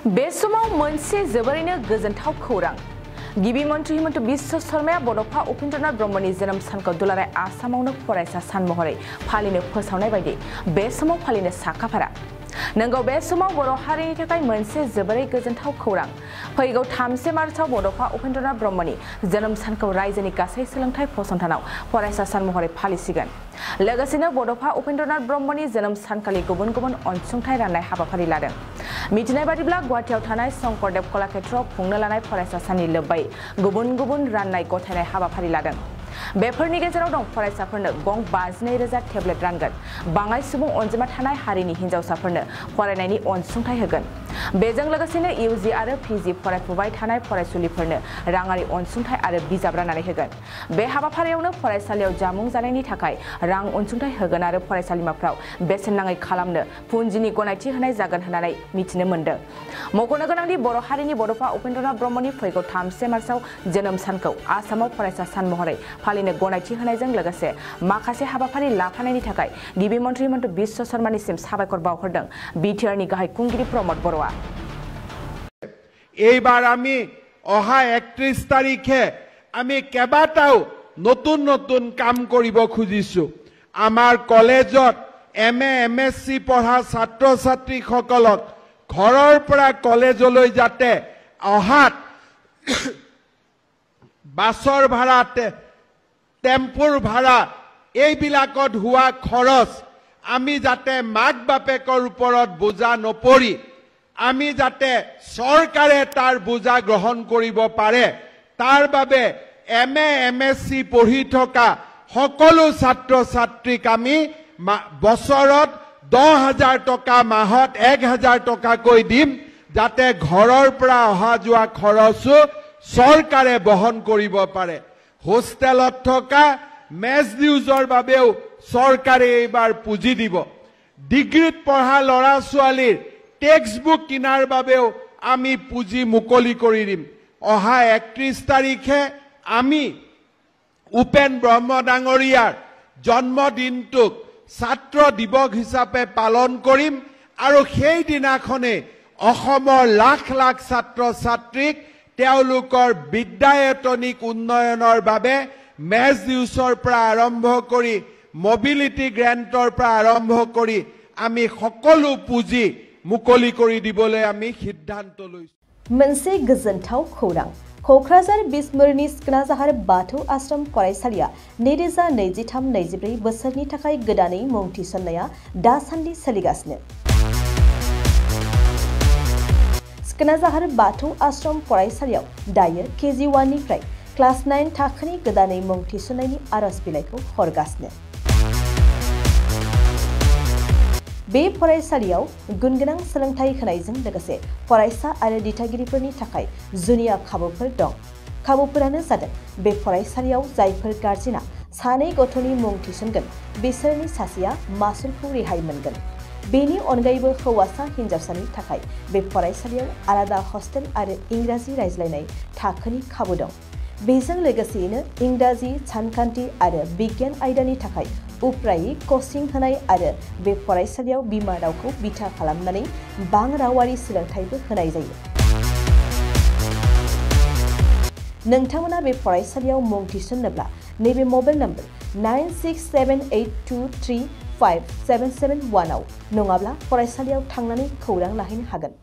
बे समाव मोनसे जोबोरैनो गोजोनथाव खौरां गिबि मन्थ्रि हिमन्त बिश्व शर्माया बड'फा उपेन्द्रनाथ ब्रह्मनि जोनोम सानखौ दुलाराय आसामावनो फरायसा सान महरै फालिनो फोसावनाय बायदि बे समाव फालिनो साखाफारा नंगौ बे समाव बर' हारिनि थाखाय मोनसे जोबोरै गोजोनथाव खौरां फैगौ 3 मार्चआव बड'फा उपेन्द्रनाथ ब्रह्मनि जोनोम सानखौ रायजोनि गासै सोलोंथाइ फसंथानाव फरायसा सान महरै फालिसिगोन लोगोसेनो बड'फा उपेन्द्रनाथ ब्रह्मनि जोनोम सानखालि गुबुन गुबुन अनसुंथाइ राननाय हाबाफारि लादों मिथिनाय बादिब्ला गुवाहाटीआव थानाय शंकरदेव कलाक्षेत्रआव खुंनो लानाय फरायसा साननि लोब्बायै गुबुन गुबुन राननाय गथायनाय हाबाफारि लादों बेफोरनि गेजेराव दं फरायसाफोरनो गं 52,000 टेब्लेट रानगोन बाङाइ सुबुं अनजिमा थानाय हारिनि हिन्जावसाफोरनो फरायनायनि अनसुंथाइ होगोन बेजों लोगोसेनो इउजि आरो पिजि फरायफुबाय थानाय फरायसुलिफोरनो राङारि अनसुंथाइ आरो बिजाब राननानै होगोन बे हाबाफारियावनो फरायसालियाव जामुं जानायनि थाखाय रां अनसुंथाइ होगोन आरो फरायसालिमाफ्राव बेसेन नाङै खालामनो पुन्जिनि गनायथि होनाय जागोन होननानै मिथिनो मोन्दों मख'नो गोनांदि बर' हारिनि बड'फा उपेन्द्रनाथ ब्रह्मनि फैगौ 3 मार्चआव जोनोम सानखौ आसामाव फरायसा सान महरै फालिनो गनायथि होनायजों लोगोसे माखासे हाबाफारि लाफानायनि थाखाय गिबि मन्थ्रि हिमन्त बिश्व शर्मानिसिम साबायखर बावहरदों बिटिआरनि गाहाय खुंगिरि प्रमद बर'आ এইবাৰ আমি অহা 31 তাৰিখে আমি কেবাটাও নতুন নতুন কাম কৰিব খুজিছো আমাৰ কলেজত এমএ এমএসসি পঢ়া ছাত্ৰ ছাত্ৰীসকলক ঘৰৰ পৰা কলেজলৈ যাতে অহাত বাছৰ ভাড়া টেম্পুৰ ভাড়া এইবিলাকত হোৱা খৰচ আমি যাতে মাক বাপেকৰ ওপৰত বোজা নপৰি আমি যাতে সৰকাৰে তাৰ বোজা গ্ৰহণ কৰিব পাৰে তাৰ বাবে এমএ এমএসসি পঢ়ি থকা সকলো ছাত্ৰ ছাত্ৰীক আমি বছৰত 10,000 টকা মাহত 1,000 টকাকৈ দিম যাতে ঘৰৰ পৰা অহা যোৱা খৰচো সৰকাৰে বহন কৰিব পাৰে হোষ্টেলত থকা মেজ নিউজৰ বাবেও সৰকাৰে এইবাৰ পুঁজি দিব ডিগ্ৰীত পঢ়া ল'ৰা ছোৱালীৰ টেক্সটবুক কিনাৰ বাবেও আমি পুঁজি মুকলি কৰি দিম অহা 31 তাৰিখে আমি উপেন ব্ৰহ্ম ডাঙৰীয়াৰ জন্মদিনটোক ছাত্ৰ দিৱস হিচাপে পালন কৰিম আৰু সেই দিনাখনে অসমৰ লাখ লাখ ছাত্ৰ ছাত্ৰীক তেওঁলোকৰ বিদ্যায়তনিক উন্নয়নৰ বাবে মেজ নিউজৰ পৰা আৰম্ভ কৰি মোবিলিটি গ্ৰেন্টৰ পৰা আৰম্ভ কৰি আমি সকলো পুঁজি मुकली करी दिबोले आमी सिद्धांत लैसु मोनसे गोजोनथाव खौरां क'क्राझार बिसमुरिनि सिखनाजाहार बाथौ आश्रम फरायसालिया 2023-24 बोसोरनि थाखाय गोदानै मुं थिसननाया दासान्दि सोलिगासिनो सिखनाजाहार बाथौ आश्रम फरायसालियाव दायो केजि 1 निफ्राय क्लास 9 थाखोनि गोदानै मुं थिसननायनि आरज बिलाइखौ हरगासिनो बे फरायसालियाव गुनगोनां सोलोंथाइ होनायजों लोगोसे फरायसा आरो दिथागिरिफोरनि थाखाय जुनिया खाबुफोर दं खाबुफोरानो जादों बे फरायसालियाव जायफोर गार्जेना सानै गथ'नि मुं थिसनगोन बिसोरनि सासेया मासुलखौ रेहाय मोनगोन बेनि अनगायैबो हौवासा हिन्जावसानि थाखाय बे फरायसालियाव आलादा हस्टेल आरो इंराजि रायज्लायनाय थाखोनि खाबु दं बेजों लोगोसेयैनो इंराजि सानखान्थि आरो बिगियान आयदानि थाखाय उफ्रायै कोचिं होनाय आरो बे फरायसालियाव बिमा रावखौ बिथा खालामनानै बां रावारि सोलोंथाइबो होनाय जायो नोंथांमोना बे फरायसालियाव मुं थिसननोब्ला नैबे मबाइल नम्बर 9678235771 आव नङाब्ला फरायसालियाव थांनानै खौरां लाहैनो हागोन